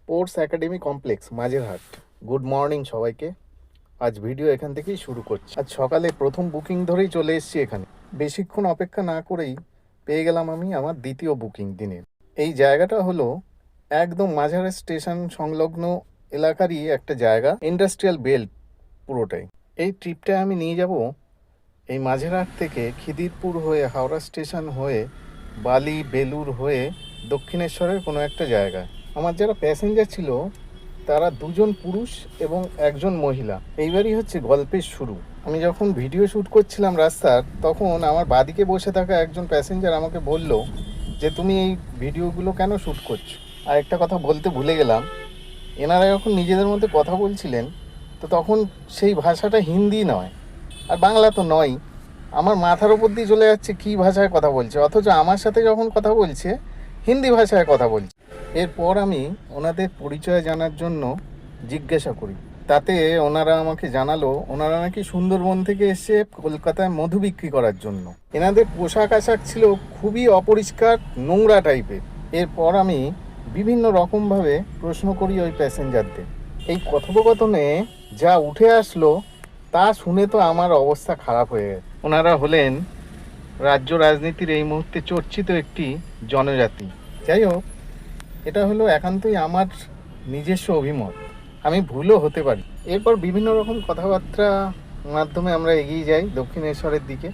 Sports academy complex Majerhat. Good morning সবাইকে। আজ video এখান থেকেই শুরু করছি। আজ সকালে প্রথম বুকিং ধরেই চলে এসেছি এখানে। বেশিক্ষণ অপেক্ষা না করেই পেয়ে গেলাম আমি আমার দ্বিতীয় বুকিং দিনের। এই জায়গাটা হলো একদম মাঝেরহাট স্টেশন সংলগ্ন এলাকারই একটা জায়গা, ইন্ডাস্ট্রিয়াল বেল্ট পুরোটাই। এই ট্রিপটা আমি নিয়ে যাব এই মাঝেরহাট থেকে খিদিরপুর হয়ে হাওড়া স্টেশন হয়ে বালি বেলুর হয়ে দক্ষিণেশ্বরের কোনো একটা জায়গায়। আমার যারা প্যাসেঞ্জার ছিল তারা দুজন পুরুষ এবং একজন মহিলা। এইবারই হচ্ছে গল্পের শুরু। আমি যখন ভিডিও শ্যুট করছিলাম রাস্তার, তখন আমার বাদিকে বসে থাকা একজন প্যাসেঞ্জার আমাকে বলল যে তুমি এই ভিডিওগুলো কেন শ্যুট করছো। আর একটা কথা বলতে ভুলে গেলাম, এনারা যখন নিজেদের মধ্যে কথা বলছিলেন তো তখন সেই ভাষাটা হিন্দি নয় আর বাংলা তো নয়, আমার মাথার উপর দিয়ে চলে যাচ্ছে কী ভাষায় কথা বলছে, অথচ আমার সাথে যখন কথা বলছে হিন্দি ভাষায় কথা বলছে। এরপর আমি ওনাদের পরিচয় জানার জন্য জিজ্ঞাসা করি, তাতে ওনারা আমাকে জানালো ওনারা নাকি সুন্দরবন থেকে এসে কলকাতায় মধু বিক্রি করার জন্য। এনাদের পোশাক আশাক ছিল খুবই অপরিষ্কার, নোংরা টাইপের। এরপর আমি বিভিন্ন রকমভাবে প্রশ্ন করি ওই প্যাসেঞ্জারদের। এই কথোপকথনে যা উঠে আসলো তা শুনে তো আমার অবস্থা খারাপ হয়ে গেছে। ওনারা হলেন রাজ্য রাজনীতির এই মুহূর্তে চর্চিত একটি জনজাতি। যাই হোক, এটা হলো একান্তই আমার নিজস্ব অভিমত, আমি ভুলও হতে পারি। এরপর বিভিন্ন রকম কথাবার্তা মাধ্যমে আমরা এগিয়ে যাই দক্ষিণেশ্বরের দিকে।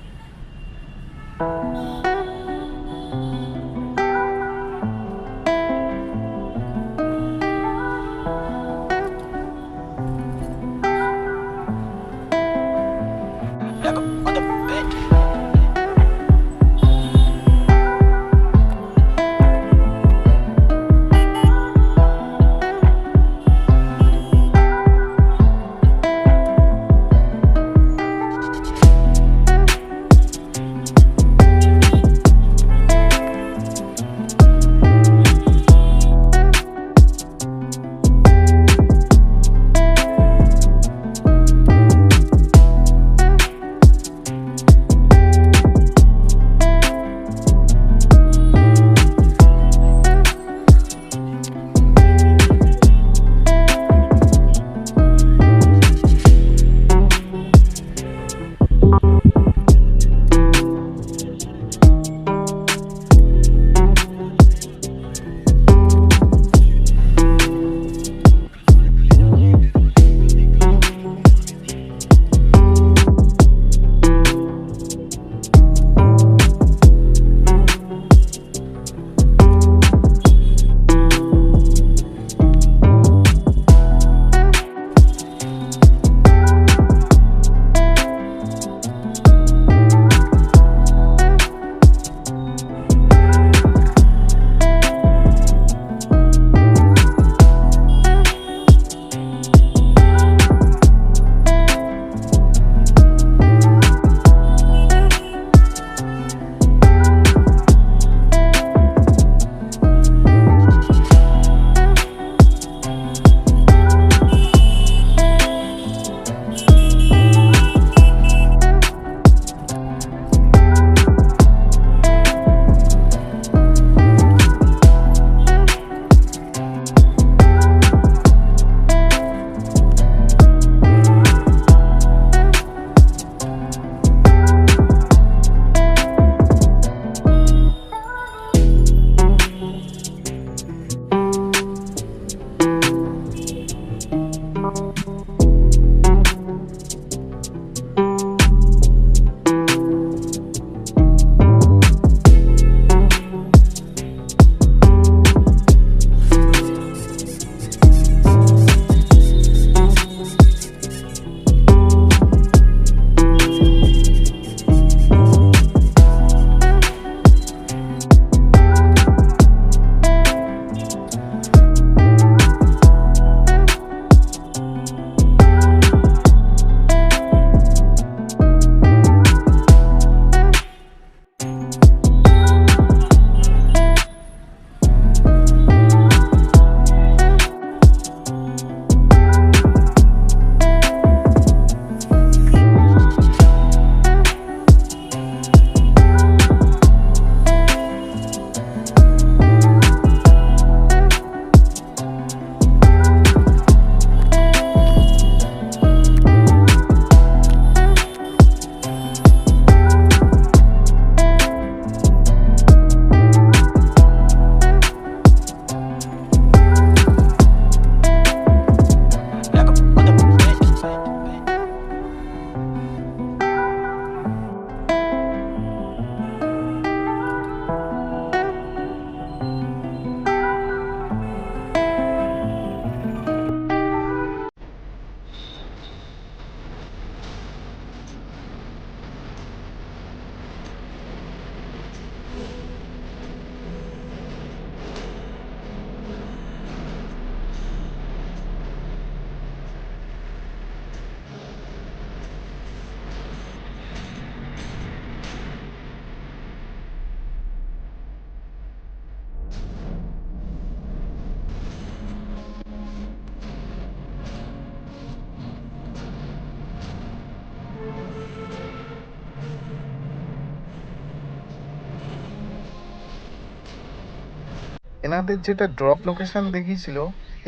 এনাদের যেটা ড্রপ লোকেশন দেখিয়েছিল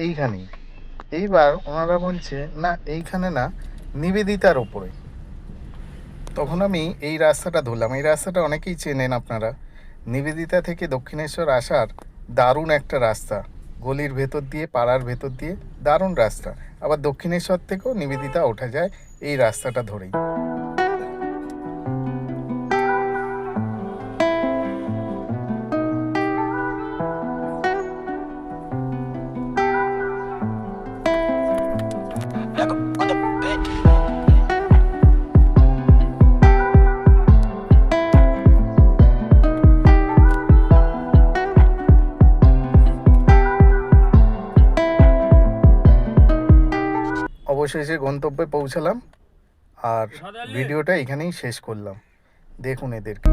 এইখানেই, এইবার ওনারা বলছে না এইখানে না, নিবেদিতার ওপরে। তখন আমি এই রাস্তাটা ধরলাম। এই রাস্তাটা অনেকেই চেনেন আপনারা, নিবেদিতা থেকে দক্ষিণেশ্বর আসার দারুণ একটা রাস্তা, গলির ভেতর দিয়ে, পাড়ার ভেতর দিয়ে দারুণ রাস্তা। আবার দক্ষিণেশ্বর থেকেও নিবেদিতা ওঠা যায় এই রাস্তাটা ধরেই। অবশেষে গন্তব্যে পৌঁছালাম, আর ভিডিওটা এখানেই শেষ করলাম। দেখুন এদেরকে।